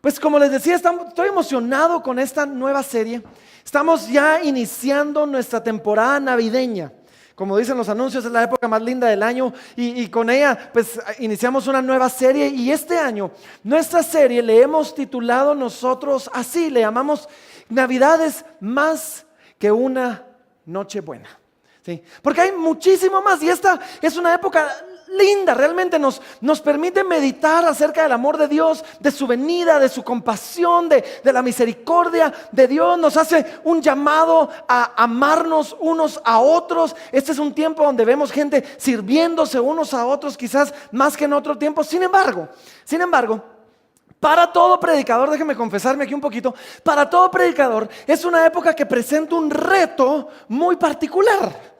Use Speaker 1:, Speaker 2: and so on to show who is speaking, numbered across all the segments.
Speaker 1: Pues como les decía, estoy emocionado con esta nueva serie. Estamos ya iniciando nuestra temporada navideña. Como dicen los anuncios, es la época más linda del año y con ella pues iniciamos una nueva serie. Y este año nuestra serie le hemos titulado nosotros así, le llamamos Navidades más que una noche buena. ¿Sí? Porque hay muchísimo más y esta es una época linda, realmente nos permite meditar acerca del amor de Dios, de su venida, de su compasión, de la misericordia de Dios. Nos hace un llamado a amarnos unos a otros. Este es un tiempo donde vemos gente sirviéndose unos a otros, quizás más que en otro tiempo. Sin embargo, para todo predicador, déjenme confesarme aquí un poquito, para todo predicador es una época que presenta un reto muy particular.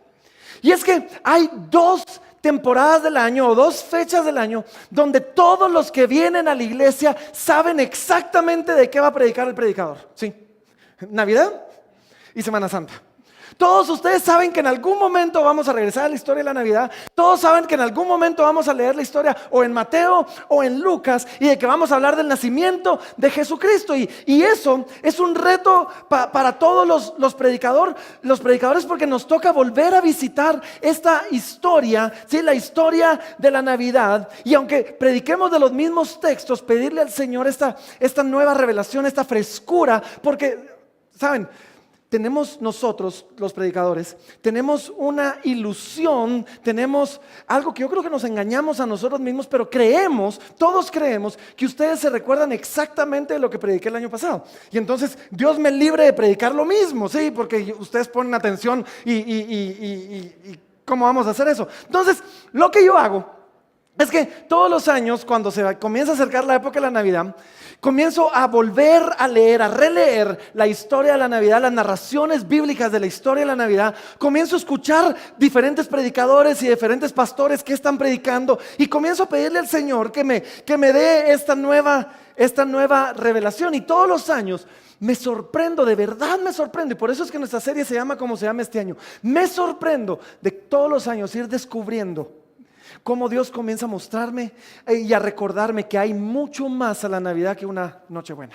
Speaker 1: Y es que hay dos temporadas del año o dos fechas del año donde todos los que vienen a la iglesia saben exactamente de qué va a predicar el predicador. Sí, Navidad y Semana Santa. Todos ustedes saben que en algún momento vamos a regresar a la historia de la Navidad. Todos saben que en algún momento vamos a leer la historia o en Mateo o en Lucas y de que vamos a hablar del nacimiento de Jesucristo. Y eso es un reto para todos los predicadores porque nos toca volver a visitar esta historia, ¿sí? La historia de la Navidad. Y aunque prediquemos de los mismos textos, pedirle al Señor esta nueva revelación, esta frescura, porque, ¿saben? Tenemos nosotros, los predicadores, tenemos una ilusión, tenemos algo que yo creo que nos engañamos a nosotros mismos, pero todos creemos que ustedes se recuerdan exactamente de lo que prediqué el año pasado. Y entonces Dios me libre de predicar lo mismo, ¿sí? Porque ustedes ponen atención y ¿cómo vamos a hacer eso? Entonces, lo que yo hago es que todos los años, cuando se comienza a acercar la época de la Navidad, comienzo a volver a leer, a releer la historia de la Navidad, las narraciones bíblicas de la historia de la Navidad. Comienzo a escuchar diferentes predicadores y diferentes pastores que están predicando y comienzo a pedirle al Señor que me dé esta nueva revelación. Y todos los años me sorprendo, de verdad me sorprendo, y por eso es que nuestra serie se llama como se llama este año. Me sorprendo de todos los años ir descubriendo cómo Dios comienza a mostrarme y a recordarme que hay mucho más a la Navidad que una noche buena.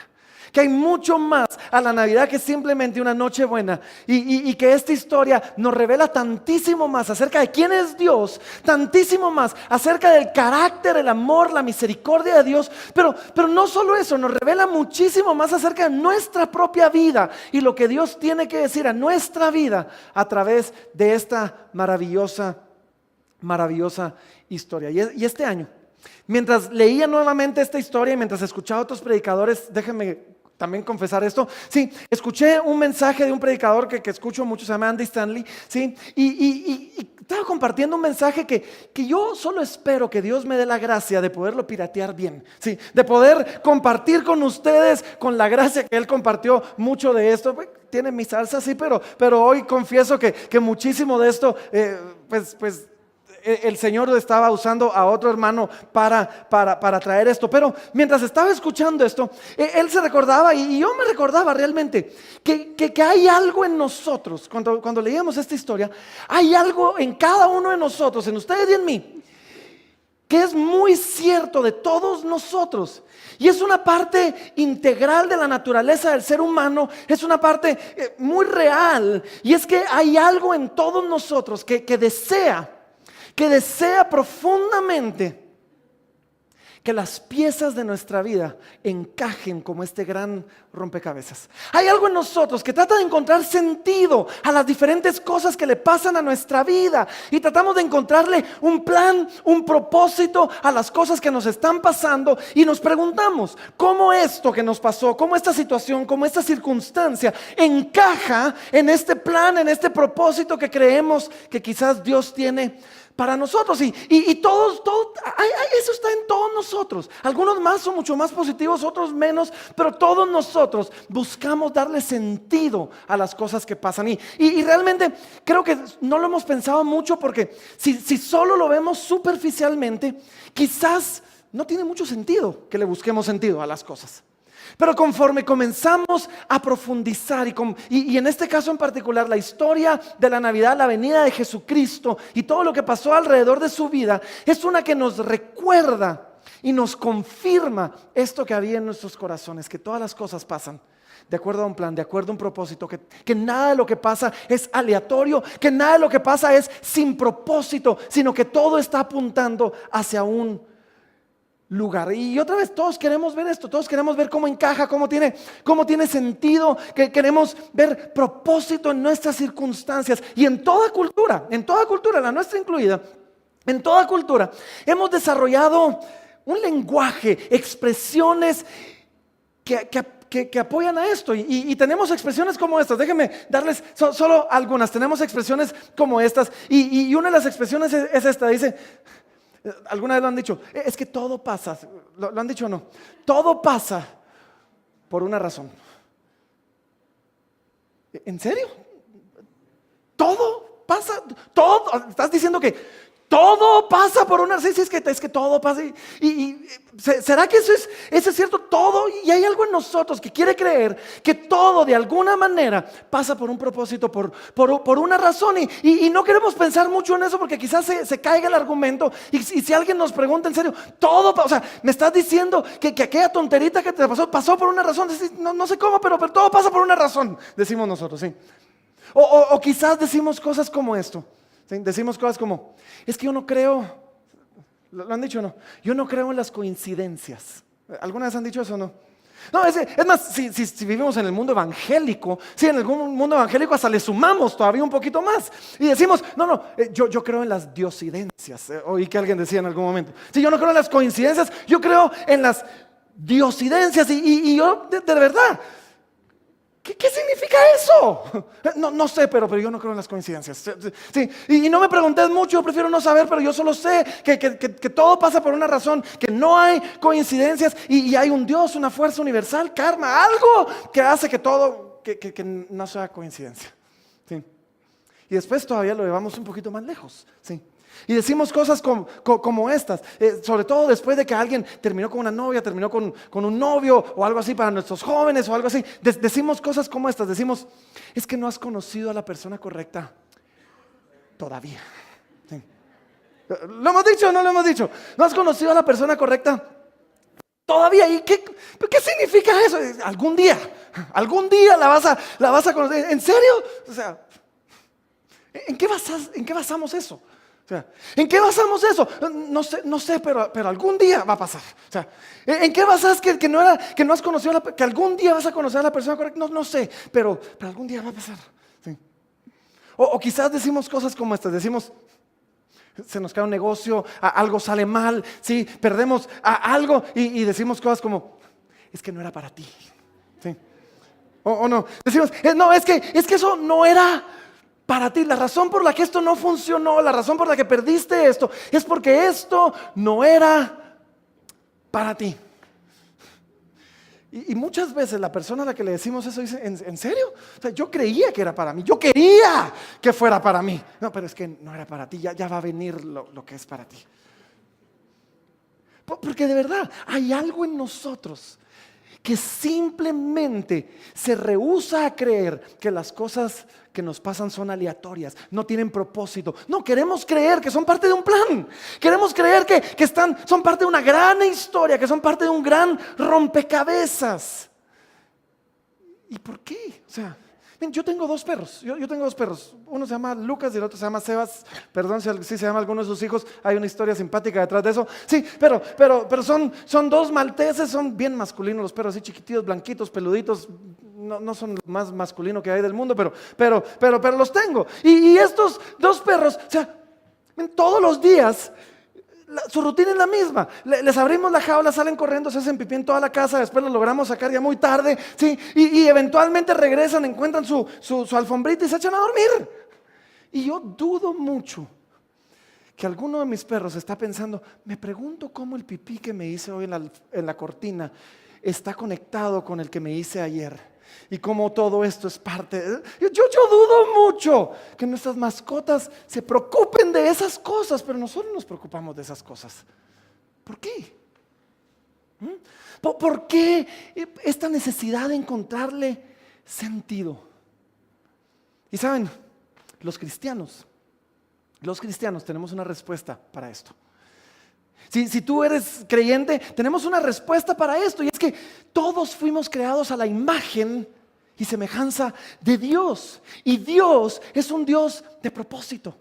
Speaker 1: Que hay mucho más a la Navidad que simplemente una noche buena. Y que esta historia nos revela tantísimo más acerca de quién es Dios, tantísimo más acerca del carácter, el amor, la misericordia de Dios. Pero no solo eso, nos revela muchísimo más acerca de nuestra propia vida y lo que Dios tiene que decir a nuestra vida a través de esta maravillosa historia. Y este año, mientras leía nuevamente esta historia y mientras escuchaba a otros predicadores, déjenme también confesar esto, sí, escuché un mensaje de un predicador que escucho mucho, se llama Andy Stanley, sí, y estaba compartiendo un mensaje que yo solo espero que Dios me dé la gracia de poderlo piratear bien, sí, de poder compartir con ustedes con la gracia que él compartió mucho de esto. Tiene mi salsa, sí, pero hoy confieso que muchísimo de esto, pues el Señor estaba usando a otro hermano para traer esto. Pero mientras estaba escuchando esto, él se recordaba y yo me recordaba realmente que hay algo en nosotros. Cuando leíamos esta historia, hay algo en cada uno de nosotros, en ustedes y en mí, que es muy cierto de todos nosotros. Y es una parte integral de la naturaleza del ser humano, es una parte muy real. Y es que hay algo en todos nosotros que desea profundamente que las piezas de nuestra vida encajen como este gran rompecabezas. Hay algo en nosotros que trata de encontrar sentido a las diferentes cosas que le pasan a nuestra vida y tratamos de encontrarle un plan, un propósito a las cosas que nos están pasando y nos preguntamos cómo esto que nos pasó, cómo esta situación, cómo esta circunstancia encaja en este plan, en este propósito que creemos que quizás Dios tiene para nosotros. Y todos, eso está en todos nosotros. Algunos más son mucho más positivos, otros menos, pero todos nosotros buscamos darle sentido a las cosas que pasan. Y realmente creo que no lo hemos pensado mucho porque si solo lo vemos superficialmente, quizás no tiene mucho sentido que le busquemos sentido a las cosas. Pero conforme comenzamos a profundizar y en este caso en particular la historia de la Navidad, la venida de Jesucristo y todo lo que pasó alrededor de su vida, es una que nos recuerda Y nos confirma esto que había en nuestros corazones, que todas las cosas pasan de acuerdo a un plan, de acuerdo a un propósito, que nada de lo que pasa es aleatorio, que nada de lo que pasa es sin propósito, sino que todo está apuntando hacia un lugar. Y otra vez, todos queremos ver esto, todos queremos ver cómo encaja, cómo tiene sentido, que queremos ver propósito en nuestras circunstancias. Y en toda cultura, la nuestra incluida, en toda cultura, hemos desarrollado un lenguaje, expresiones que apoyan a esto. Y tenemos expresiones como estas. Déjenme darles solo algunas. Tenemos expresiones como estas. Y una de las expresiones es esta. Dice, alguna vez lo han dicho, es que todo pasa. ¿Lo han dicho o no? Todo pasa por una razón. ¿En serio? Todo pasa. Todo. Estás diciendo que todo pasa por una... Sí, es que todo pasa. ¿Será que eso es cierto? Todo. Y hay algo en nosotros que quiere creer que todo de alguna manera pasa por un propósito, por una razón. Y no queremos pensar mucho en eso porque quizás se caiga el argumento. Y si alguien nos pregunta en serio, todo, o sea, me estás diciendo que aquella tonterita que te pasó por una razón. No sé cómo, pero todo pasa por una razón, decimos nosotros, sí. O quizás decimos cosas como esto. ¿Sí? Decimos cosas como, es que yo no creo, ¿lo han dicho o no? Yo no creo en las coincidencias. ¿Alguna vez han dicho eso o no? No, es más, si vivimos en el mundo evangélico, en el mundo evangélico hasta le sumamos todavía un poquito más. Y decimos, yo creo en las diosidencias. Oí que alguien decía en algún momento. Sí, yo no creo en las coincidencias, yo creo en las diosidencias. Y yo, de verdad... ¿Qué significa eso? No sé, pero yo no creo en las coincidencias. Sí, y no me preguntes mucho, yo prefiero no saber, pero yo solo sé que todo pasa por una razón, que no hay coincidencias y hay un Dios, una fuerza universal, karma, algo que hace que todo, que no sea coincidencia. Sí. Y después todavía lo llevamos un poquito más lejos. Sí. Y decimos cosas como estas, sobre todo después de que alguien terminó con una novia, terminó con un novio o algo así para nuestros jóvenes o algo así. Decimos cosas como estas, decimos, es que no has conocido a la persona correcta todavía. Sí. ¿Lo hemos dicho o no lo hemos dicho? No has conocido a la persona correcta todavía. ¿Y qué significa eso? Algún día la vas a conocer. ¿En serio? O sea, ¿en qué basamos eso? O sea, ¿en qué basamos eso? No sé, pero algún día va a pasar. O sea, ¿en qué basas que no has conocido que algún día vas a conocer a la persona correcta? No sé, pero algún día va a pasar. Sí. O quizás decimos cosas como estas. Decimos, se nos cae un negocio, algo sale mal, sí, perdemos algo y decimos cosas como, es que no era para ti. Sí. O no, decimos, no, es que eso no era para ti. La razón por la que esto no funcionó, la razón por la que perdiste esto, es porque esto no era para ti. Y muchas veces la persona a la que le decimos eso dice, ¿en serio? O sea, yo creía que era para mí, yo quería que fuera para mí. No, pero es que no era para ti, ya va a venir lo que es para ti. Porque de verdad hay algo en nosotros que simplemente se rehúsa a creer que las cosas que nos pasan son aleatorias, no tienen propósito. No, queremos creer que son parte de un plan. Queremos creer que son parte de una gran historia, que son parte de un gran rompecabezas. ¿Y por qué? O sea, yo tengo dos perros. Yo tengo dos perros. Uno se llama Lucas y el otro se llama Sebas. Perdón si se llama alguno de sus hijos. Hay una historia simpática detrás de eso. Sí, pero son dos malteses. Son bien masculinos los perros, así chiquititos, blanquitos, peluditos. No son lo más masculino que hay del mundo, pero los tengo. Y estos dos perros, o sea, todos los días su rutina es la misma. Les abrimos la jaula, salen corriendo, se hacen pipí en toda la casa. Después los logramos sacar ya muy tarde, ¿sí? Y eventualmente regresan, encuentran su alfombrita y se echan a dormir. Y yo dudo mucho que alguno de mis perros está pensando, me pregunto cómo el pipí que me hice hoy en la cortina está conectado con el que me hice ayer. Y cómo todo esto es parte. Yo dudo mucho que nuestras mascotas se preocupen de esas cosas, pero nosotros nos preocupamos de esas cosas. ¿Por qué? ¿Por qué esta necesidad de encontrarle sentido? Y saben, los cristianos tenemos una respuesta para esto. Si tú eres creyente, tenemos una respuesta para esto, y es que todos fuimos creados a la imagen y semejanza de Dios. Y Dios es un Dios de propósito.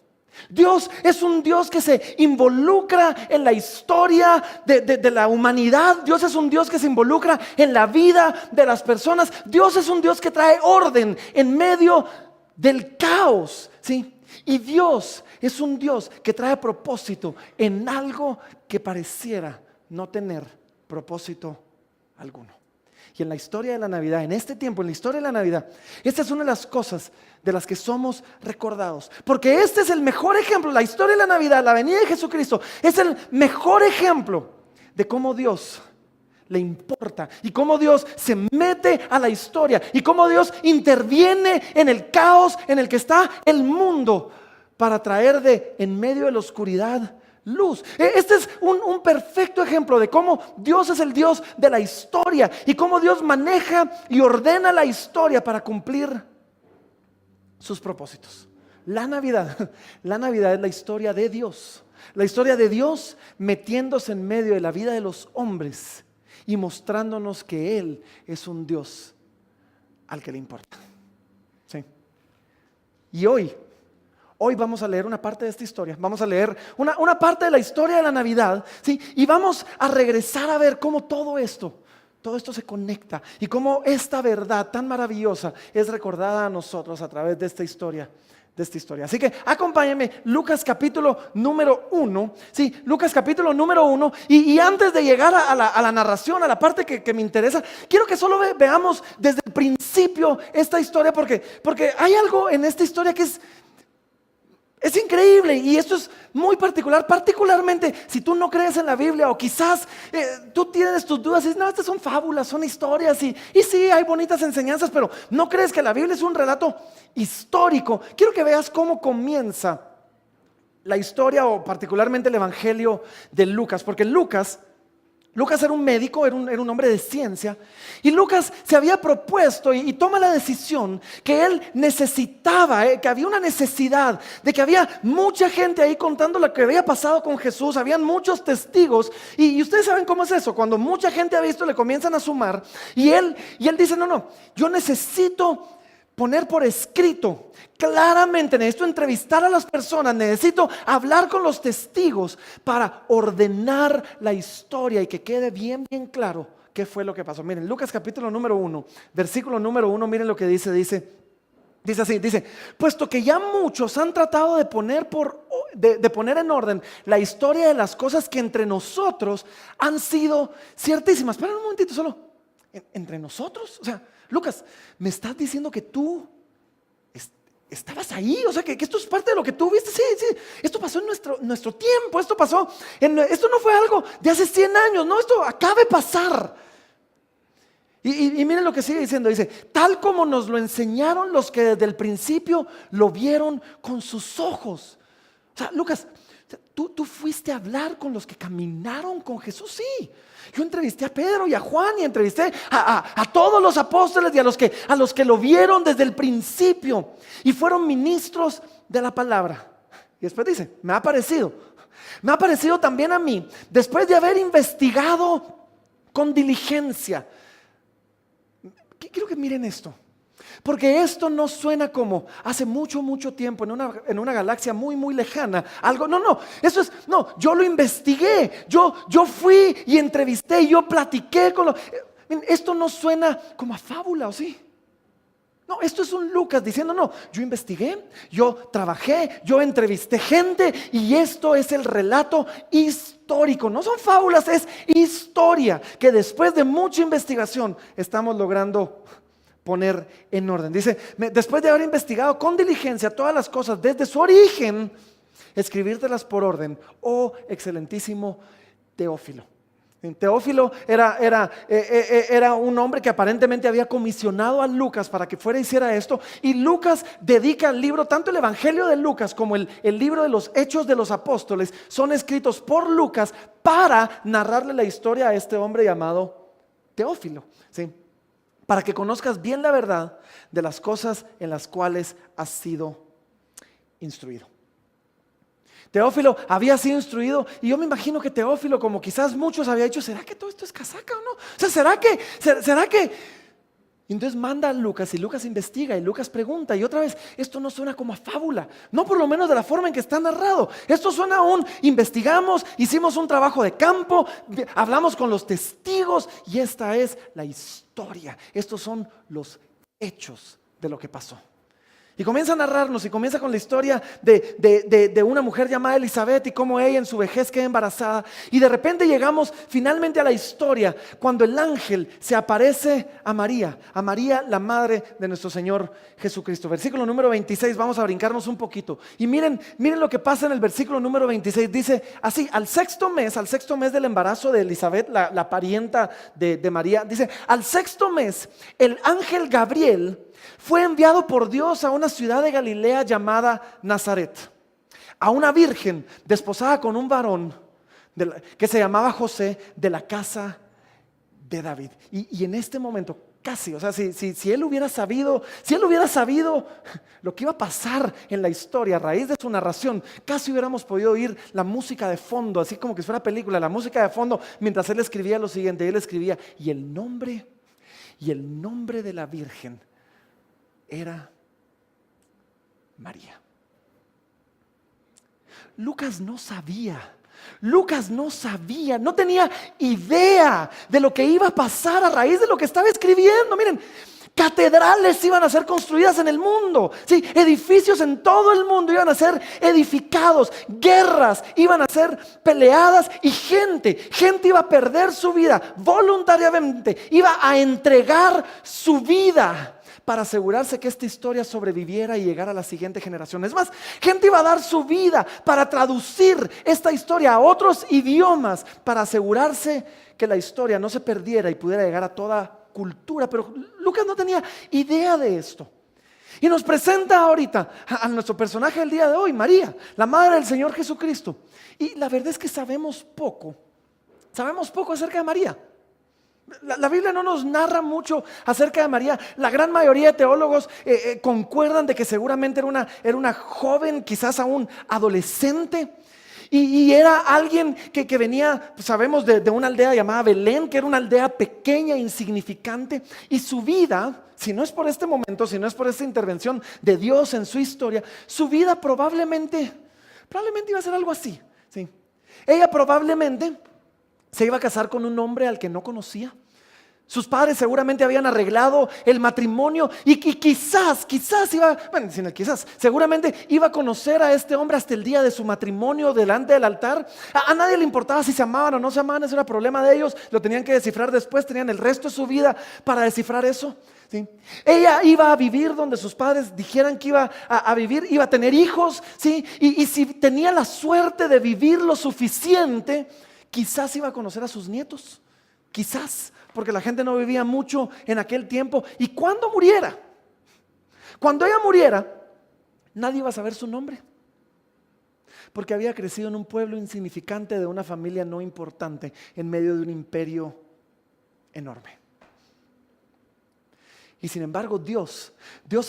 Speaker 1: Dios es un Dios que se involucra en la historia de la humanidad. Dios es un Dios que se involucra en la vida de las personas. Dios es un Dios que trae orden en medio del caos, ¿sí? Y Dios es un Dios que trae propósito en algo que pareciera no tener propósito alguno. Y en la historia de la Navidad, en este tiempo, en la historia de la Navidad, esta es una de las cosas de las que somos recordados. Porque este es el mejor ejemplo, la historia de la Navidad, la venida de Jesucristo, es el mejor ejemplo de cómo Dios le importa y cómo Dios se mete a la historia y cómo Dios interviene en el caos en el que está el mundo para traer de en medio de la oscuridad luz. Este es un perfecto ejemplo de cómo Dios es el Dios de la historia y cómo Dios maneja y ordena la historia para cumplir sus propósitos. La Navidad es la historia de Dios. La historia de Dios metiéndose en medio de la vida de los hombres y mostrándonos que Él es un Dios al que le importa. ¿Sí? Y hoy vamos a leer una parte de esta historia. Vamos a leer una parte de la historia de la Navidad, ¿sí? Y vamos a regresar a ver cómo todo esto se conecta y cómo esta verdad tan maravillosa es recordada a nosotros a través de esta historia. Así que acompáñenme, Lucas capítulo número 1. Sí, Lucas capítulo número 1. Y antes de llegar a la narración, a la parte que me interesa, quiero que solo veamos desde el principio esta historia, porque hay algo en esta historia que es increíble, y esto es muy particular, particularmente si tú no crees en la Biblia o quizás tú tienes tus dudas y dices, no, estas son fábulas, son historias y sí, hay bonitas enseñanzas, pero no crees que la Biblia es un relato histórico. Quiero que veas cómo comienza la historia, o particularmente el evangelio de Lucas, porque Lucas era un médico, era un hombre de ciencia, y Lucas se había propuesto y toma la decisión que él necesitaba, que había una necesidad, de que había mucha gente ahí contando lo que había pasado con Jesús, habían muchos testigos, y ustedes saben cómo es eso, cuando mucha gente ha visto le comienzan a sumar, y él dice, no, yo necesito poner por escrito claramente, necesito entrevistar a las personas, necesito hablar con los testigos para ordenar la historia y que quede bien claro qué fue lo que pasó. Miren, Lucas capítulo número 1, versículo número 1, miren lo que dice así, puesto que ya muchos han tratado de poner en orden la historia de las cosas que entre nosotros han sido ciertísimas. Espera un momentito, solo, ¿entre nosotros? O sea, Lucas, ¿me estás diciendo que tú estabas ahí? O sea, que esto es parte de lo que tú viste. Sí, esto pasó en nuestro tiempo. Esto no fue algo de hace 100 años. No, esto acaba de pasar. Y miren lo que sigue diciendo. Dice, tal como nos lo enseñaron los que desde el principio lo vieron con sus ojos. O sea, Lucas, tú fuiste a hablar con los que caminaron con Jesús. Sí, yo entrevisté a Pedro y a Juan y entrevisté a todos los apóstoles y a los que lo vieron desde el principio y fueron ministros de la palabra. Y después dice, me ha parecido también a mí, después de haber investigado con diligencia. Quiero que miren esto, porque esto no suena como hace mucho tiempo en una galaxia muy lejana. Algo, yo lo investigué, yo fui y entrevisté y yo platiqué con esto no suena como a fábula, ¿o sí? No, esto es un Lucas diciendo, no, yo investigué, yo trabajé, yo entrevisté gente y esto es el relato histórico. No son fábulas, es historia que después de mucha investigación estamos logrando poner en orden. Dice, después de haber investigado con diligencia todas las cosas desde su origen, escribírtelas por orden, oh excelentísimo Teófilo. Teófilo era un hombre que aparentemente había comisionado a Lucas para que fuera y hiciera esto, y Lucas dedica el libro, tanto el evangelio de Lucas como el libro de los Hechos de los Apóstoles son escritos por Lucas para narrarle la historia a este hombre llamado Teófilo, ¿sí? Para que conozcas bien la verdad de las cosas en las cuales has sido instruido. Teófilo había sido instruido y yo me imagino que Teófilo, como quizás muchos, había dicho, ¿será que todo esto es casaca o no? O sea, ¿será que? Y entonces manda a Lucas y Lucas investiga y Lucas pregunta y otra vez, esto no suena como a fábula, no por lo menos de la forma en que está narrado. Esto suena a investigamos, hicimos un trabajo de campo, hablamos con los testigos y esta es la historia. Estos son los hechos de lo que pasó. Y comienza a narrarnos y comienza con la historia de una mujer llamada Elizabeth y cómo ella en su vejez queda embarazada. Y de repente llegamos finalmente a la historia cuando el ángel se aparece a María la madre de nuestro Señor Jesucristo. Versículo número 26, vamos a brincarnos un poquito. Y miren lo que pasa en el versículo número 26. Dice así, al sexto mes del embarazo de Elizabeth, la parienta de María, dice, al sexto mes el ángel Gabriel fue enviado por Dios a una ciudad de Galilea llamada Nazaret, a una virgen desposada con un varón que se llamaba José, de la casa de David. Y en este momento casi, o sea, si él hubiera sabido lo que iba a pasar en la historia a raíz de su narración, casi hubiéramos podido oír la música de fondo, así como que fuera película, la música de fondo, mientras él escribía lo siguiente. Él escribía, y el nombre de la virgen era María. Lucas no sabía, no tenía idea de lo que iba a pasar a raíz de lo que estaba escribiendo. Miren, catedrales iban a ser construidas en el mundo, ¿sí? Edificios en todo el mundo iban a ser edificados, guerras iban a ser peleadas y gente iba a perder su vida voluntariamente, iba a entregar su vida para asegurarse que esta historia sobreviviera y llegara a la siguiente generación. Es más, gente iba a dar su vida para traducir esta historia a otros idiomas, para asegurarse que la historia no se perdiera y pudiera llegar a toda cultura. Pero Lucas no tenía idea de esto. Y nos presenta ahorita a nuestro personaje del día de hoy, María, la madre del Señor Jesucristo. Y la verdad es que sabemos poco acerca de María. La Biblia no nos narra mucho acerca de María. La gran mayoría de teólogos concuerdan de que seguramente era una joven, quizás aún adolescente, y era alguien que venía, sabemos, de una aldea llamada Belén, que era una aldea pequeña, insignificante, y su vida, si no es por este momento, si no es por esta intervención de Dios en su historia, su vida probablemente iba a ser algo así, ¿sí? Ella probablemente se iba a casar con un hombre al que no conocía. Sus padres seguramente habían arreglado el matrimonio y quizás seguramente iba a conocer a este hombre hasta el día de su matrimonio delante del altar. A nadie le importaba si se amaban o no se amaban, ese era problema de ellos, lo tenían que descifrar después, tenían el resto de su vida para descifrar eso, ¿sí? Ella iba a vivir donde sus padres dijeran que iba a vivir, iba a tener hijos, ¿sí? Y si tenía la suerte de vivir lo suficiente, quizás iba a conocer a sus nietos, quizás, porque la gente no vivía mucho en aquel tiempo. Y cuando ella muriera, nadie iba a saber su nombre, porque había crecido en un pueblo insignificante de una familia no importante en medio de un imperio enorme. Y sin embargo Dios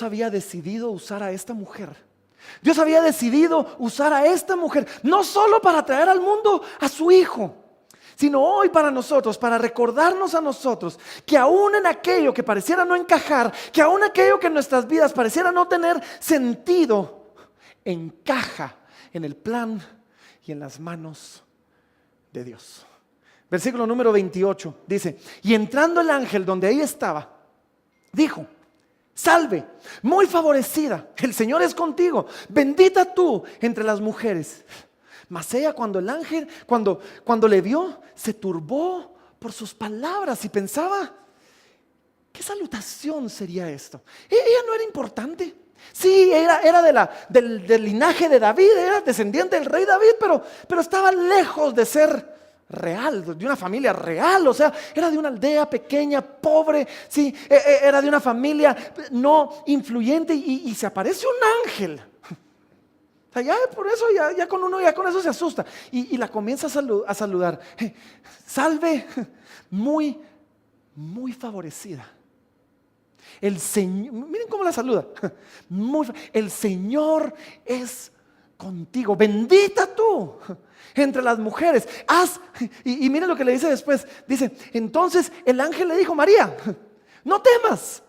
Speaker 1: había decidido usar a esta mujer. Dios había decidido usar a esta mujer no solo para traer al mundo a su hijo, sino hoy para nosotros, para recordarnos a nosotros que aún en aquello que pareciera no encajar, que aún aquello que en nuestras vidas pareciera no tener sentido, encaja en el plan y en las manos de Dios. Versículo número 28 dice, y entrando el ángel donde ella estaba, dijo, salve, muy favorecida, el Señor es contigo, bendita tú entre las mujeres. Mas ella cuando el ángel, cuando le vio, se turbó por sus palabras y pensaba, ¿qué salutación sería esto? Ella no era importante. Sí, era del linaje de David, era descendiente del rey David, pero estaba lejos de ser real, de una familia real. O sea, era de una aldea pequeña, pobre, sí, era de una familia no influyente y se aparece un ángel. O sea, ya por eso, ya con eso se asusta y la comienza a saludar. Salve, muy, muy favorecida. El Señor, miren cómo la saluda. El Señor es contigo, bendita tú entre las mujeres. Y mira lo que le dice después. Dice, entonces el ángel le dijo, María, no temas.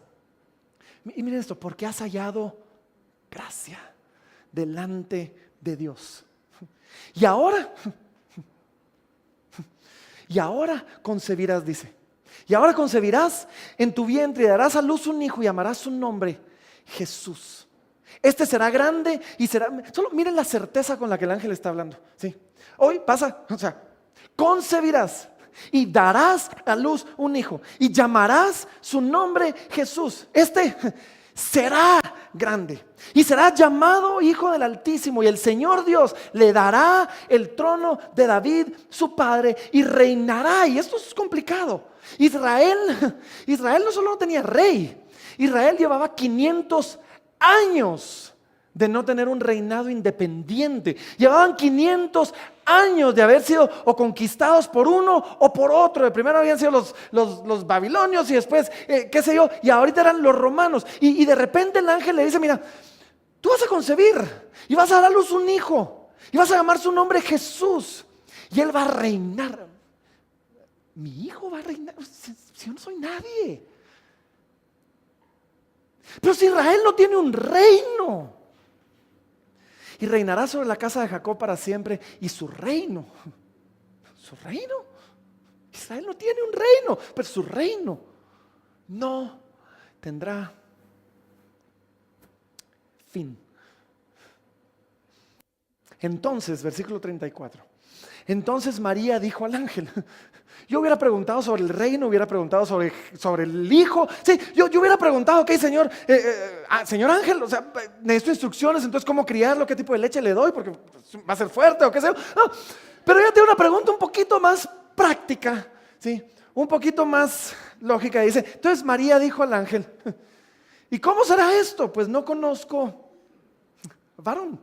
Speaker 1: Y miren esto, porque has hallado gracia delante de Dios. Y ahora concebirás, dice. Y ahora concebirás en tu vientre y darás a luz un hijo y llamarás su nombre Jesús. Este será grande y será... Solo miren la certeza con la que el ángel está hablando. ¿Sí? Hoy pasa, concebirás y darás a luz un hijo y llamarás su nombre Jesús. Este será grande y será llamado Hijo del Altísimo, y el Señor Dios le dará el trono de David su padre y reinará. Y esto es complicado. Israel no solo no tenía rey, Israel llevaba 500 años de no tener un reinado independiente. Llevaban 500 años de haber sido o conquistados por uno o por otro. De primero habían sido los babilonios y después, qué sé yo, y ahorita eran los romanos. Y de repente el ángel le dice, mira, tú vas a concebir y vas a dar a luz un hijo y vas a llamar su nombre Jesús y él va a reinar. Mi hijo va a reinar, si yo no soy nadie. Pero si Israel no tiene un reino, y reinará sobre la casa de Jacob para siempre, y su reino, Israel no tiene un reino, pero su reino no tendrá fin. Entonces, versículo 34. Entonces María dijo al ángel, yo hubiera preguntado sobre el reino, hubiera preguntado sobre el hijo. Sí, yo hubiera preguntado, ok, señor, señor ángel, o sea, necesito instrucciones, entonces cómo criarlo, qué tipo de leche le doy, porque va a ser fuerte o qué sé yo. No, pero yo tengo una pregunta un poquito más práctica, ¿sí? Un poquito más lógica. Dice, entonces María dijo al ángel, ¿y cómo será esto? Pues no conozco varón.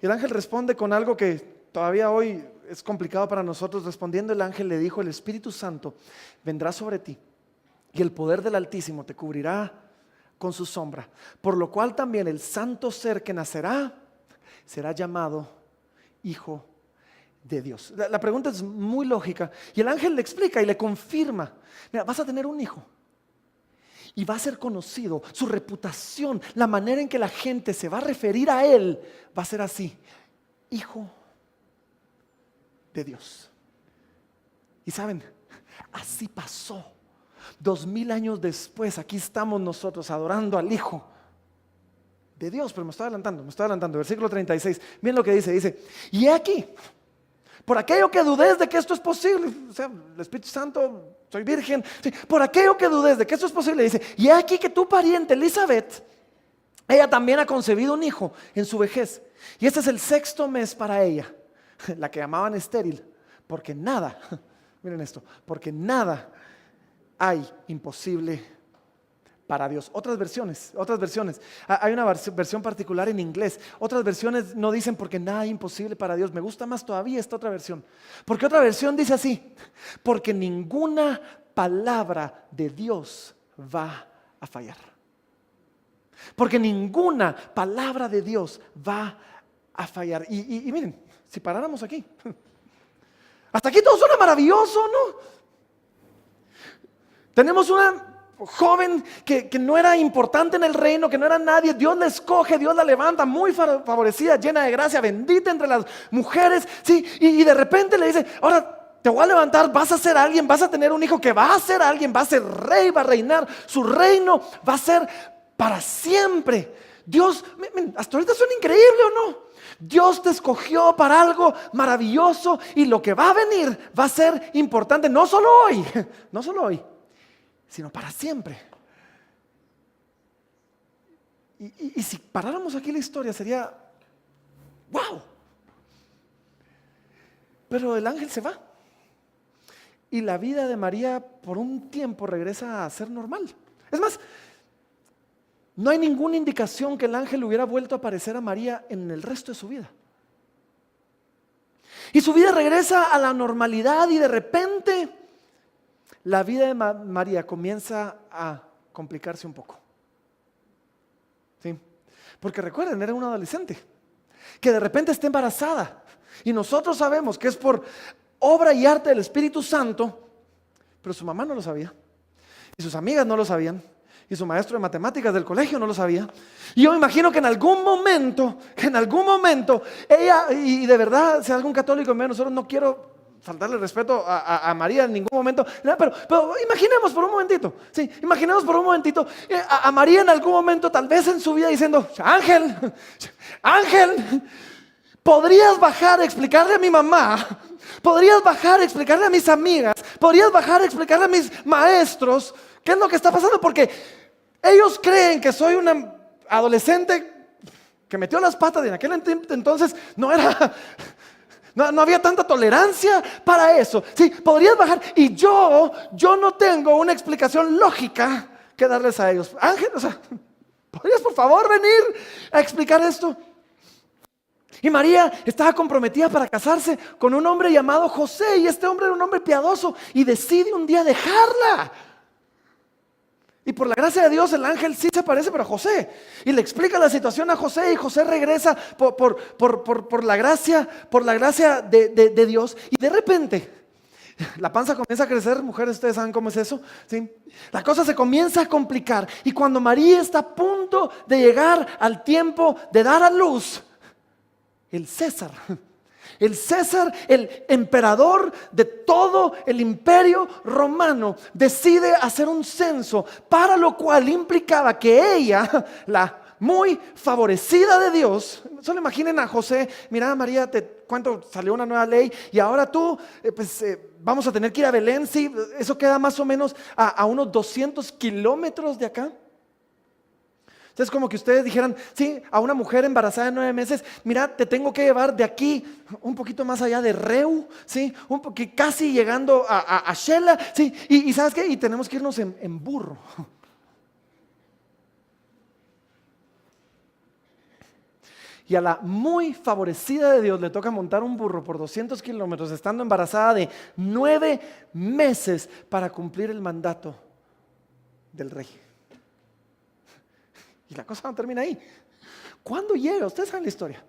Speaker 1: Y el ángel responde con algo que todavía hoy es complicado para nosotros. Respondiendo el ángel le dijo, el Espíritu Santo vendrá sobre ti y el poder del Altísimo te cubrirá con su sombra, por lo cual también el santo ser que nacerá será llamado Hijo de Dios. La pregunta es muy lógica y el ángel le explica y le confirma, mira, vas a tener un hijo y va a ser conocido, su reputación, la manera en que la gente se va a referir a él va a ser así, Hijo de Dios. Y saben, así pasó. 2000 años después, aquí estamos nosotros adorando al Hijo de Dios. Pero me estoy adelantando. Versículo 36, miren lo que dice, y he aquí, por aquello que dudés de que esto es posible, o sea, el Espíritu Santo, soy virgen, sí, por aquello que dudés de que esto es posible, dice, y he aquí que tu pariente Elizabeth, ella también ha concebido un hijo en su vejez, y este es el 6º mes para ella, la que llamaban estéril, porque nada, miren esto, porque nada hay imposible para Dios. Otras versiones, hay una versión particular en inglés, otras versiones no dicen porque nada hay imposible para Dios. Me gusta más todavía esta otra versión, porque otra versión dice así, porque ninguna palabra de Dios va a fallar. Porque ninguna palabra de Dios va a fallar. Y miren, si paráramos aquí, hasta aquí todo suena maravilloso, ¿no? Tenemos una joven que no era importante en el reino, que no era nadie. Dios la escoge, Dios la levanta, muy favorecida, llena de gracia, bendita entre las mujeres, ¿sí? Y de repente le dice, ahora te voy a levantar, vas a ser alguien, vas a tener un hijo que va a ser alguien, va a ser rey, va a reinar, su reino va a ser para siempre. Dios, hasta ahorita suena increíble, ¿o no? Dios te escogió para algo maravilloso y lo que va a venir va a ser importante, no solo hoy, sino para siempre. Y si paráramos aquí la historia sería wow. Pero el ángel se va y la vida de María por un tiempo regresa a ser normal. Es más, no hay ninguna indicación que el ángel hubiera vuelto a aparecer a María en el resto de su vida. Y su vida regresa a la normalidad y de repente la vida de María comienza a complicarse un poco. ¿Sí? Porque recuerden, era una adolescente. que de repente esté embarazada. Y nosotros sabemos que es por obra y arte del Espíritu Santo, pero su mamá no lo sabía. Y sus amigas no lo sabían. Y su maestro de matemáticas del colegio no lo sabía. Y yo me imagino que en algún momento, ella, y de verdad, si algún católico en medio de nosotros, no quiero faltarle respeto a María en ningún momento, pero imaginemos por un momentito, sí, imaginemos por un momentito a María en algún momento, tal vez en su vida, diciendo: Ángel, ¿podrías bajar a explicarle a mi mamá? ¿Podrías bajar a explicarle a mis amigas? ¿Podrías bajar a explicarle a mis maestros qué es lo que está pasando? Porque ellos creen que soy una adolescente que metió las patas, y en aquel entonces no había tanta tolerancia para eso. Sí, podrías bajar, y yo no tengo una explicación lógica que darles a ellos. Ángel, ¿podrías por favor venir a explicar esto? Y María estaba comprometida para casarse con un hombre llamado José, y este hombre era un hombre piadoso, y decide un día dejarla. Y por la gracia de Dios, el ángel sí se aparece para José y le explica la situación a José, y José regresa por la gracia de Dios. Y de repente la panza comienza a crecer. Mujeres, ustedes saben cómo es eso, ¿sí? La cosa se comienza a complicar, y cuando María está a punto de llegar al tiempo de dar a luz, el César, el emperador de todo el imperio romano, decide hacer un censo, para lo cual implicaba que ella, la muy favorecida de Dios, solo imaginen a José: mira, María, te cuento, salió una nueva ley, y ahora tú, vamos a tener que ir a Belén. Sí, eso queda más o menos a unos 200 kilómetros de acá. Entonces, como que ustedes dijeran, sí, a una mujer embarazada de 9 meses, mira, te tengo que llevar de aquí un poquito más allá de Reu, sí, casi llegando a Shela, sí, y ¿sabes qué? Y tenemos que irnos en burro. Y a la muy favorecida de Dios le toca montar un burro por 200 kilómetros, estando embarazada de 9 meses, para cumplir el mandato del rey. Y la cosa no termina ahí. ¿Cuándo llega? Ustedes saben la historia.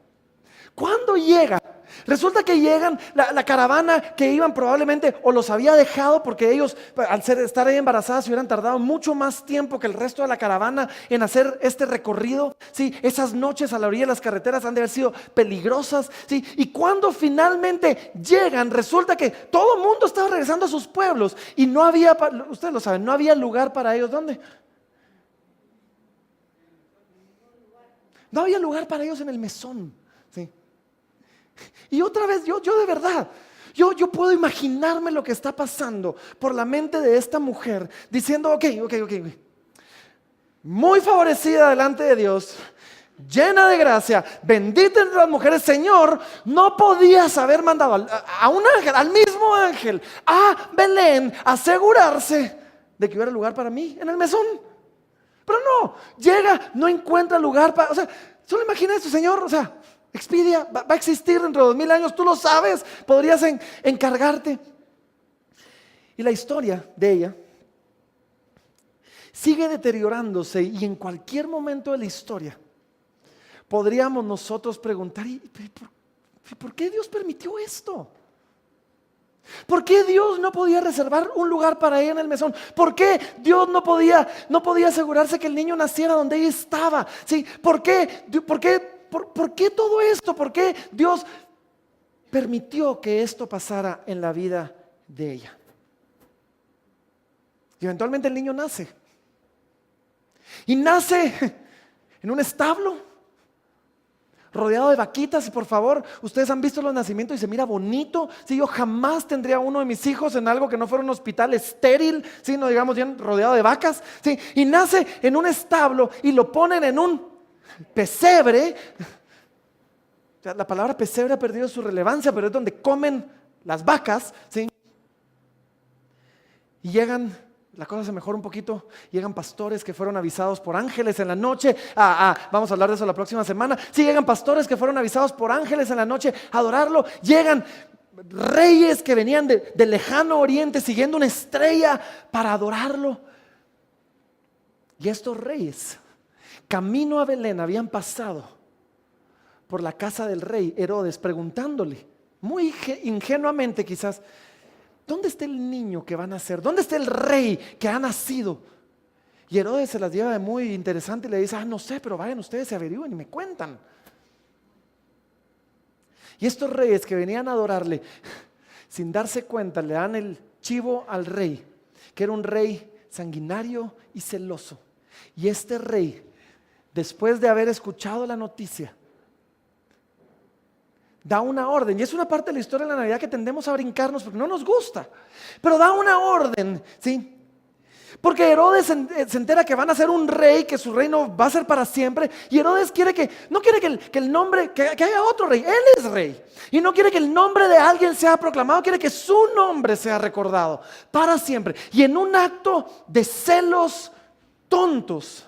Speaker 1: ¿Cuándo llega? Resulta que llegan la caravana que iban, probablemente o los había dejado, porque ellos, al estar ahí embarazadas, se hubieran tardado mucho más tiempo que el resto de la caravana en hacer este recorrido. Sí, esas noches a la orilla de las carreteras han de haber sido peligrosas. Sí, y cuando finalmente llegan, resulta que todo el mundo estaba regresando a sus pueblos, y no había, ustedes lo saben, no había lugar para ellos. ¿Dónde? No había lugar para ellos en el mesón, ¿sí? Y otra vez, yo de verdad, yo puedo imaginarme lo que está pasando por la mente de esta mujer, diciendo: ok, muy favorecida delante de Dios, llena de gracia, bendita entre las mujeres, Señor, no podías haber mandado a un ángel, al mismo ángel, a Belén, a asegurarse de que hubiera lugar para mí en el mesón. Pero no, llega, no encuentra lugar para, solo imagina esto, Señor, Expedia va a existir dentro de 2000 años, tú lo sabes, podrías encargarte. Y la historia de ella sigue deteriorándose, y en cualquier momento de la historia podríamos nosotros preguntar: ¿y por qué Dios permitió esto? ¿Por qué Dios no podía reservar un lugar para ella en el mesón? ¿Por qué Dios no podía asegurarse que el niño naciera donde ella estaba? ¿Sí? ¿Por qué todo esto? ¿Por qué Dios permitió que esto pasara en la vida de ella? Y eventualmente el niño nace. Y nace en un establo, rodeado de vaquitas. Y por favor, ustedes han visto los nacimientos y se mira bonito. Sí, yo jamás tendría uno de mis hijos en algo que no fuera un hospital estéril, sí, no digamos bien rodeado de vacas, sí. Y nace en un establo y lo ponen en un pesebre. La palabra pesebre ha perdido su relevancia, pero es donde comen las vacas, sí. Y llegan, la cosa se mejora un poquito, llegan pastores que fueron avisados por ángeles en la noche. Vamos a hablar de eso la próxima semana. Sí, llegan pastores que fueron avisados por ángeles en la noche a adorarlo. Llegan reyes que venían del lejano oriente siguiendo una estrella para adorarlo. Y estos reyes, camino a Belén, habían pasado por la casa del rey Herodes preguntándole, muy ingenuamente quizás, ¿dónde está el niño que va a nacer? ¿Dónde está el rey que ha nacido? Y Herodes se las lleva de muy interesante y le dice, no sé, pero vayan ustedes, se averigüen y me cuentan. Y estos reyes que venían a adorarle, sin darse cuenta, le dan el chivo al rey, que era un rey sanguinario y celoso. Y este rey, después de haber escuchado la noticia, da una orden, y es una parte de la historia de la Navidad que tendemos a brincarnos porque no nos gusta, pero da una orden, ¿sí? Porque Herodes se entera que van a ser un rey, que su reino va a ser para siempre, y Herodes no quiere que el nombre, que haya otro rey, él es rey, y no quiere que el nombre de alguien sea proclamado, quiere que su nombre sea recordado para siempre. Y en un acto de celos tontos,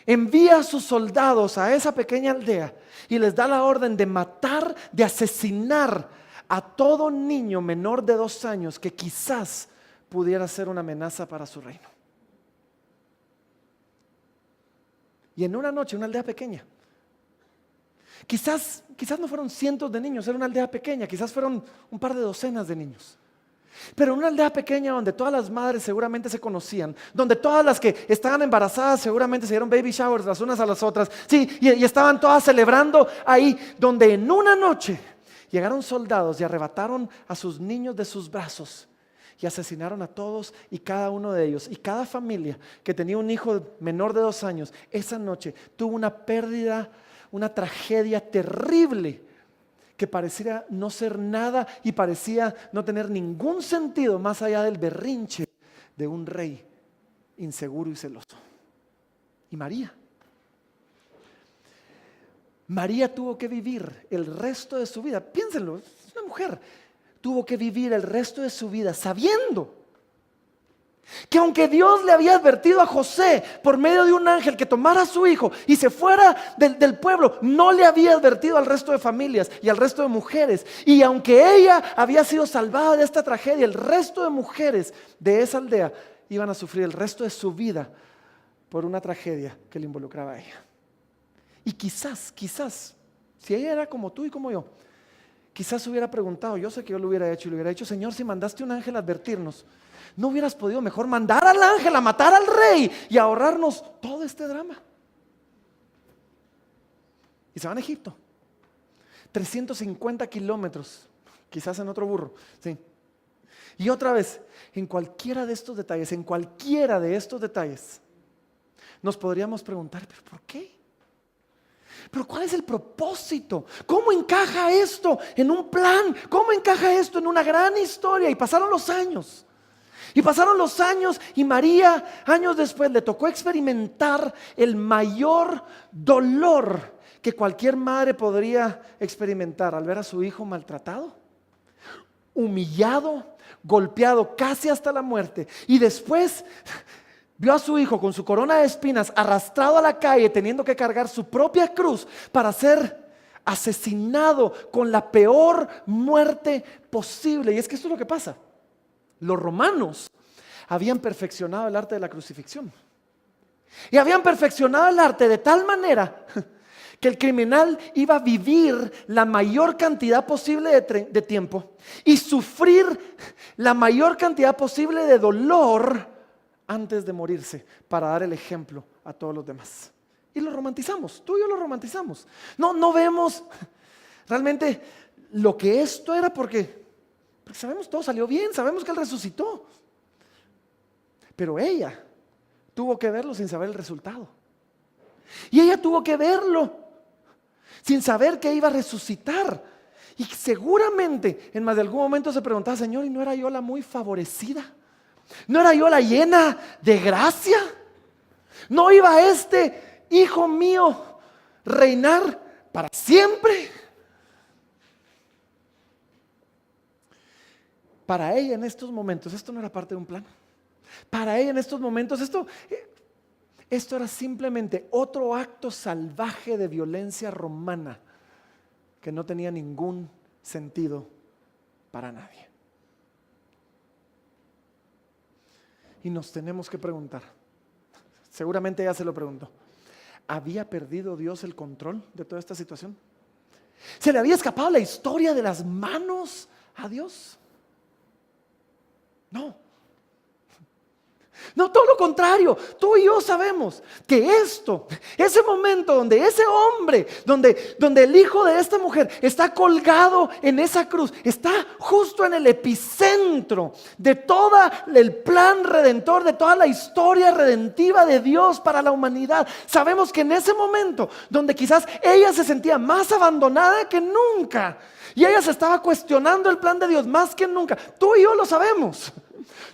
Speaker 1: envía a sus soldados a esa pequeña aldea y les da la orden de matar, de asesinar a todo niño menor de 2 años que quizás pudiera ser una amenaza para su reino. Y en una noche, una aldea pequeña, quizás no fueron cientos de niños, era una aldea pequeña, quizás fueron un par de docenas de niños. Pero en una aldea pequeña donde todas las madres seguramente se conocían, donde todas las que estaban embarazadas seguramente se dieron baby showers las unas a las otras, sí, y estaban todas celebrando ahí, donde en una noche llegaron soldados y arrebataron a sus niños de sus brazos y asesinaron a todos y cada uno de ellos. Y cada familia que tenía un hijo menor de 2 años, esa noche tuvo una pérdida, una tragedia terrible, que pareciera no ser nada y parecía no tener ningún sentido más allá del berrinche de un rey inseguro y celoso. Y María tuvo que vivir el resto de su vida, piénsenlo, es una mujer, tuvo que vivir el resto de su vida sabiendo que aunque Dios le había advertido a José por medio de un ángel que tomara a su hijo y se fuera del pueblo, no le había advertido al resto de familias y al resto de mujeres. Y aunque ella había sido salvada de esta tragedia, el resto de mujeres de esa aldea iban a sufrir el resto de su vida por una tragedia que le involucraba a ella. Y quizás, si ella era como tú y como yo, quizás hubiera preguntado, yo sé que yo lo hubiera hecho y le hubiera dicho, Señor, si mandaste un ángel a advertirnos, ¿no hubieras podido mejor mandar al ángel a matar al rey y ahorrarnos todo este drama? Y se van a Egipto, 350 kilómetros, quizás en otro burro, sí. Y otra vez, en cualquiera de estos detalles, nos podríamos preguntar, ¿pero por qué? ¿Pero cuál es el propósito? ¿Cómo encaja esto en un plan? ¿Cómo encaja esto en una gran historia? Y pasaron los años. Y María, años después, le tocó experimentar el mayor dolor que cualquier madre podría experimentar al ver a su hijo maltratado, humillado, golpeado casi hasta la muerte. Y después vio a su hijo con su corona de espinas arrastrado a la calle, teniendo que cargar su propia cruz para ser asesinado con la peor muerte posible. Y es que esto es lo que pasa. Los romanos habían perfeccionado el arte de la crucifixión. Y habían perfeccionado el arte de tal manera que el criminal iba a vivir la mayor cantidad posible de tiempo y sufrir la mayor cantidad posible de dolor antes de morirse para dar el ejemplo a todos los demás. Y lo romantizamos, tú y yo lo romantizamos. No vemos realmente lo que esto era porque sabemos todo salió bien, sabemos que Él resucitó. Pero ella tuvo que verlo sin saber el resultado. Y ella tuvo que verlo sin saber que iba a resucitar. Y seguramente en más de algún momento se preguntaba, Señor, ¿y no era yo la muy favorecida? ¿No era yo la llena de gracia? ¿No iba este hijo mío reinar para siempre? Para ella en estos momentos esto no era parte de un plan. Para ella en estos momentos esto era simplemente otro acto salvaje de violencia romana que no tenía ningún sentido para nadie. Y nos tenemos que preguntar, seguramente ella se lo preguntó, ¿había perdido Dios el control de toda esta situación? ¿Se le había escapado la historia de las manos a Dios? No. No, todo lo contrario. Tú y yo sabemos que ese momento donde ese hombre, donde el hijo de esta mujer está colgado en esa cruz, está justo en el epicentro de todo el plan redentor, de toda la historia redentiva de Dios para la humanidad. Sabemos que en ese momento donde quizás ella se sentía más abandonada que nunca y ella se estaba cuestionando el plan de Dios más que nunca, tú y yo lo sabemos.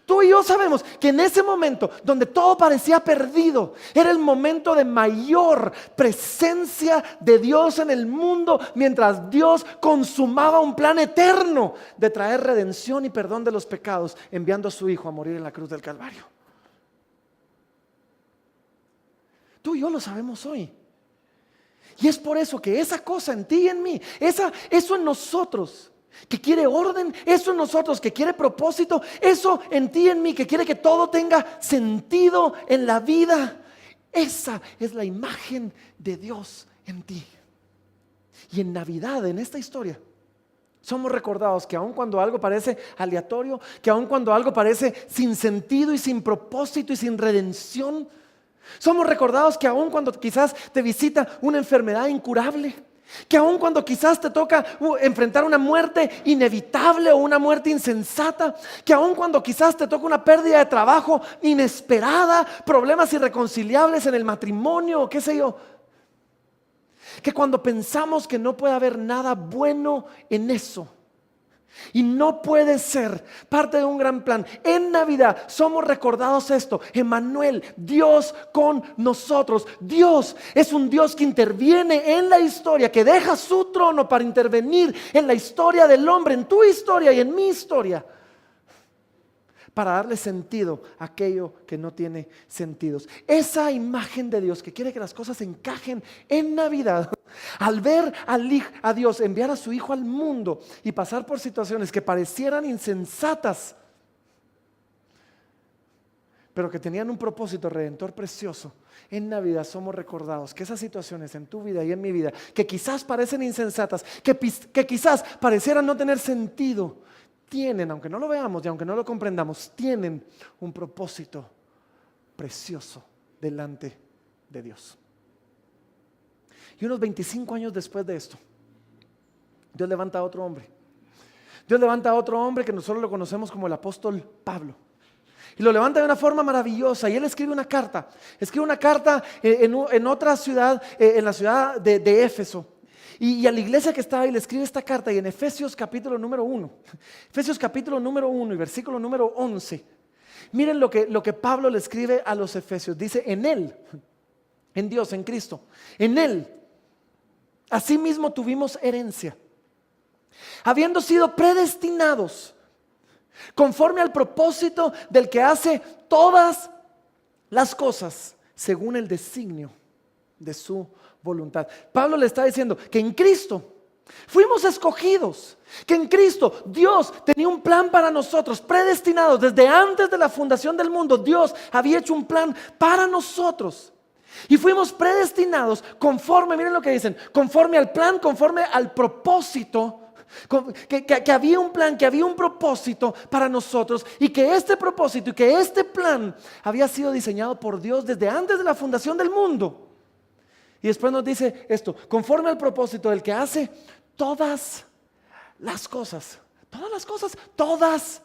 Speaker 1: Tú y yo sabemos que en ese momento donde todo parecía perdido, era el momento de mayor presencia de Dios en el mundo, mientras Dios consumaba un plan eterno de traer redención y perdón de los pecados, enviando a su Hijo a morir en la cruz del Calvario. Tú y yo lo sabemos hoy. Y es por eso que esa cosa en ti y en mí, eso en nosotros que quiere orden, eso en nosotros que quiere propósito, eso en ti y en mí que quiere que todo tenga sentido en la vida, esa es la imagen de Dios en ti. Y en Navidad, en esta historia, somos recordados que aun cuando algo parece aleatorio, que aun cuando algo parece sin sentido y sin propósito y sin redención, somos recordados que aun cuando quizás te visita una enfermedad incurable, que aun cuando quizás te toca enfrentar una muerte inevitable o una muerte insensata, que aun cuando quizás te toca una pérdida de trabajo inesperada, problemas irreconciliables en el matrimonio o qué sé yo, que cuando pensamos que no puede haber nada bueno en eso y no puede ser parte de un gran plan, en Navidad somos recordados esto: Emmanuel, Dios con nosotros. Dios es un Dios que interviene en la historia, que deja su trono para intervenir en la historia del hombre, en tu historia y en mi historia, para darle sentido a aquello que no tiene sentidos. Esa imagen de Dios que quiere que las cosas encajen en Navidad, al ver a Dios enviar a su Hijo al mundo y pasar por situaciones que parecieran insensatas, pero que tenían un propósito redentor precioso. En Navidad somos recordados que esas situaciones en tu vida y en mi vida, que quizás parecen insensatas, que quizás parecieran no tener sentido, tienen, aunque no lo veamos y aunque no lo comprendamos, tienen un propósito precioso delante de Dios. Y unos 25 años después de esto, Dios levanta a otro hombre. Dios levanta a otro hombre que nosotros lo conocemos como el apóstol Pablo. Y lo levanta de una forma maravillosa. Y él escribe una carta. Escribe una carta en otra ciudad, en la ciudad de Éfeso. Y a la iglesia que estaba ahí le escribe esta carta. Y en Efesios capítulo número 1. Efesios capítulo número 1 y versículo número 11. Miren lo que Pablo le escribe a los efesios. Dice: en Él, en Dios, en Cristo, en Él, asimismo tuvimos herencia, habiendo sido predestinados conforme al propósito del que hace todas las cosas según el designio de su voluntad. Pablo le está diciendo que en Cristo fuimos escogidos, que en Cristo Dios tenía un plan para nosotros, predestinados desde antes de la fundación del mundo. Dios había hecho un plan para nosotros y fuimos predestinados conforme, miren lo que dicen, conforme al plan, conforme al propósito. Que había un plan, que había un propósito para nosotros, y que este propósito y que este plan había sido diseñado por Dios desde antes de la fundación del mundo. Y después nos dice esto: conforme al propósito del que hace todas las cosas, todas las cosas, todas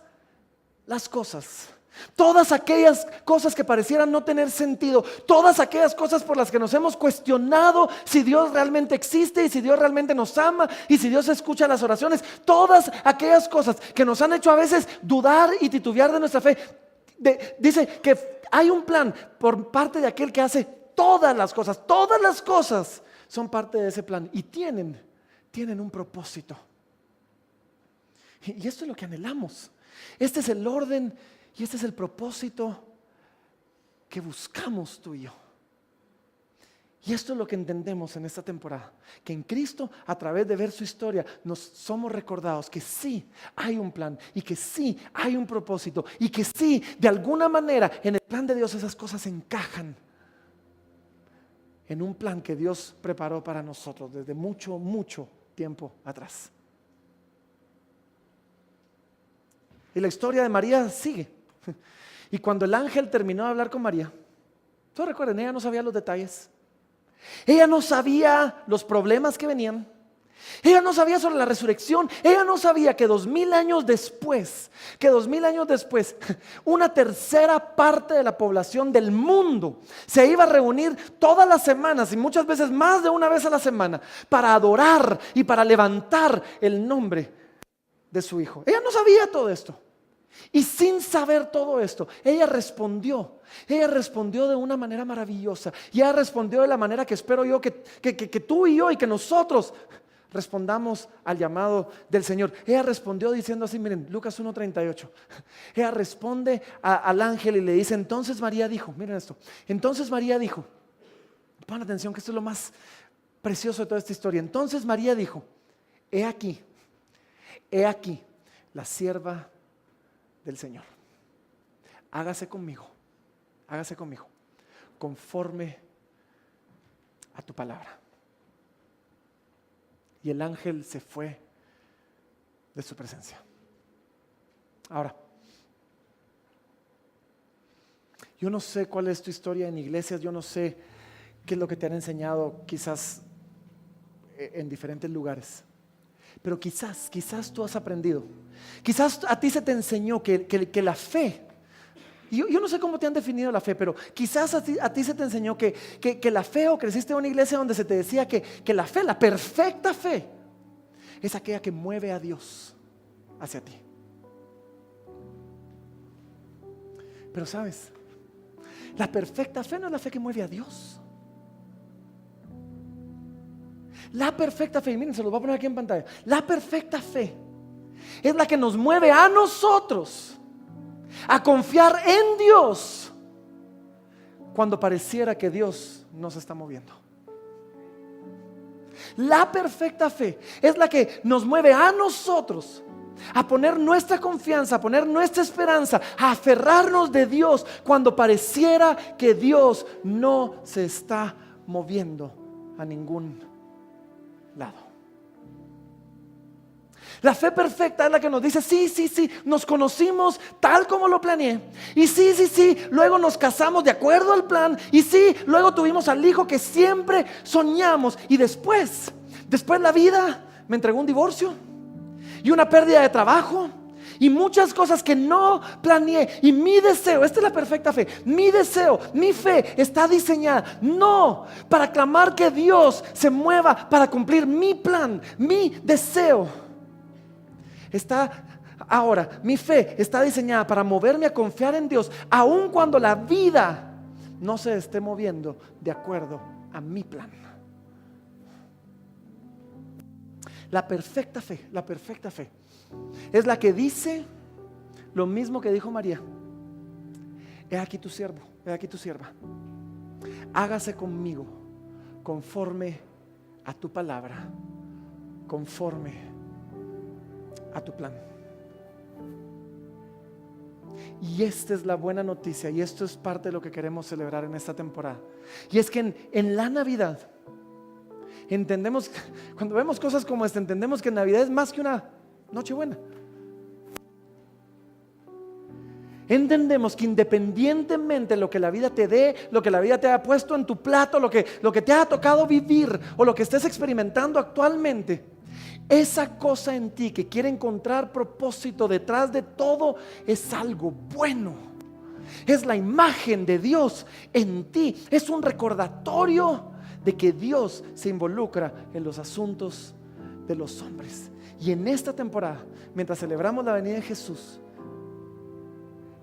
Speaker 1: las cosas. Todas aquellas cosas que parecieran no tener sentido, todas aquellas cosas por las que nos hemos cuestionado si Dios realmente existe y si Dios realmente nos ama y si Dios escucha las oraciones, todas aquellas cosas que nos han hecho a veces dudar y titubear de nuestra fe. Dice que hay un plan por parte de aquel que hace todas las cosas son parte de ese plan y tienen un propósito. Y esto es lo que anhelamos. Este es el orden y este es el propósito que buscamos tú y yo. Y esto es lo que entendemos en esta temporada, que en Cristo, a través de ver su historia, nos somos recordados que sí hay un plan y que sí hay un propósito y que sí, de alguna manera, en el plan de Dios esas cosas encajan en un plan que Dios preparó para nosotros desde mucho, mucho tiempo atrás. Y la historia de María sigue. Y cuando el ángel terminó de hablar con María, todos recuerden, ella no sabía los detalles. Ella no sabía los problemas que venían. Ella no sabía sobre la resurrección. Ella no sabía que 2000 años después, una tercera parte de la población del mundo se iba a reunir todas las semanas y muchas veces más de una vez a la semana para adorar y para levantar el nombre de su hijo. Ella no sabía todo esto. Y sin saber todo esto, ella respondió de una manera maravillosa. Y ella respondió de la manera que espero yo que tú y yo y que nosotros respondamos al llamado del Señor. Ella respondió diciendo así, miren, Lucas 1:38. Ella responde al ángel y le dice, entonces María dijo, miren esto, entonces María dijo, pongan atención que esto es lo más precioso de toda esta historia. Entonces María dijo, he aquí, la sierva del Señor. Hágase conmigo, conforme a tu palabra. Y el ángel se fue de su presencia. Ahora, yo no sé cuál es tu historia en iglesias, yo no sé qué es lo que te han enseñado quizás en diferentes lugares. Pero quizás tú has aprendido. Quizás a ti se te enseñó que la fe, y yo no sé cómo te han definido la fe, pero quizás a ti se te enseñó que la fe, o creciste en una iglesia donde se te decía que la fe, la perfecta fe, es aquella que mueve a Dios hacia ti. Pero sabes, la perfecta fe no es la fe que mueve a Dios. La perfecta fe, y miren, se los voy a poner aquí en pantalla. La perfecta fe es la que nos mueve a nosotros a confiar en Dios cuando pareciera que Dios no se está moviendo. La perfecta fe es la que nos mueve a nosotros a poner nuestra confianza, a poner nuestra esperanza, a aferrarnos de Dios cuando pareciera que Dios no se está moviendo a ningún lado. La fe perfecta es la que nos dice, sí, nos conocimos tal como lo planeé. Y sí, luego nos casamos de acuerdo al plan. Y sí, luego tuvimos al hijo que siempre soñamos. Y después la vida me entregó un divorcio y una pérdida de trabajo y muchas cosas que no planeé. Y mi deseo, esta es la perfecta fe, mi deseo, mi fe está diseñada no para clamar que Dios se mueva para cumplir mi plan, mi deseo. Mi fe está diseñada para moverme a confiar en Dios, aun cuando la vida no se esté moviendo de acuerdo a mi plan. La perfecta fe es la que dice lo mismo que dijo María: he aquí tu siervo, he aquí tu sierva, hágase conmigo conforme a tu palabra, conforme a tu plan. Y esta es la buena noticia, y esto es parte de lo que queremos celebrar en esta temporada. Y es que en la Navidad entendemos, cuando vemos cosas como esta, entendemos que Navidad es más que una Nochebuena. Entendemos que independientemente de lo que la vida te dé, lo que la vida te haya puesto en tu plato, lo que te haya tocado vivir o lo que estés experimentando actualmente, esa cosa en ti que quiere encontrar propósito detrás de todo es algo bueno. Es la imagen de Dios en ti. Es un recordatorio de que Dios se involucra en los asuntos de los hombres. Y en esta temporada, mientras celebramos la venida de Jesús,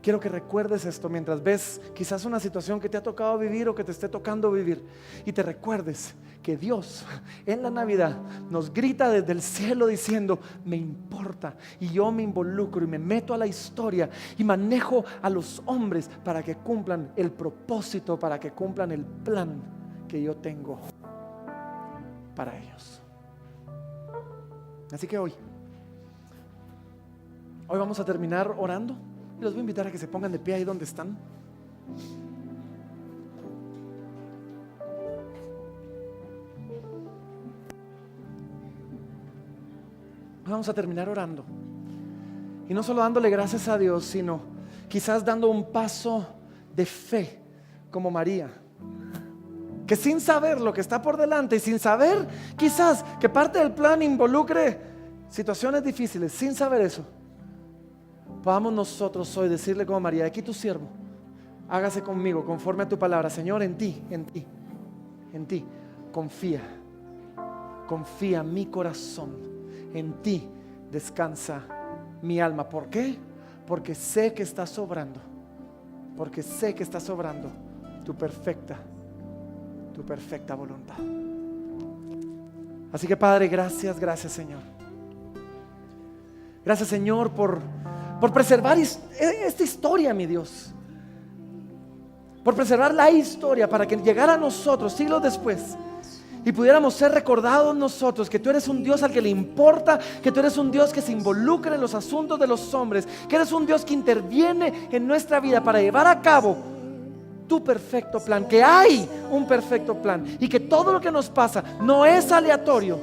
Speaker 1: quiero que recuerdes esto mientras ves quizás una situación que te ha tocado vivir o que te esté tocando vivir, y te recuerdes que Dios en la Navidad nos grita desde el cielo diciendo: me importa, y yo me involucro y me meto a la historia y manejo a los hombres para que cumplan el propósito, para que cumplan el plan que yo tengo para ellos. Así que hoy vamos a terminar orando. Y los voy a invitar a que se pongan de pie ahí donde están. Vamos a terminar orando. Y no solo dándole gracias a Dios, sino quizás dando un paso de fe como María, que sin saber lo que está por delante y sin saber quizás que parte del plan involucre situaciones difíciles, sin saber eso, podamos nosotros hoy decirle como María: aquí tu siervo, hágase conmigo conforme a tu palabra. Señor, en ti confía mi corazón, en ti descansa mi alma. ¿Por qué? Porque sé que está sobrando tu perfecta voluntad. Así que Padre, gracias Señor. Gracias Señor por preservar esta historia, mi Dios. Por preservar la historia para que llegara a nosotros siglos después y pudiéramos ser recordados nosotros que tú eres un Dios al que le importa, que tú eres un Dios que se involucra en los asuntos de los hombres, que eres un Dios que interviene en nuestra vida para llevar a cabo tu perfecto plan, que hay un perfecto plan y que todo lo que nos pasa no es aleatorio,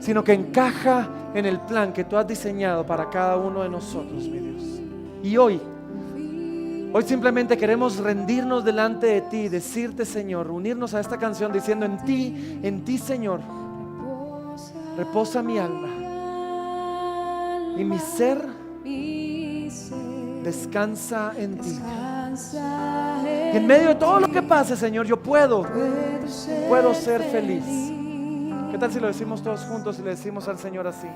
Speaker 1: sino que encaja en el plan que tú has diseñado para cada uno de nosotros, mi Dios. Y hoy simplemente queremos rendirnos delante de ti, decirte, Señor, unirnos a esta canción diciendo: en ti, Señor, reposa mi alma y mi ser descansa en ti. Y en medio de todo lo que pase, Señor, yo puedo ser feliz. ¿Qué tal si lo decimos todos juntos y le decimos al Señor así?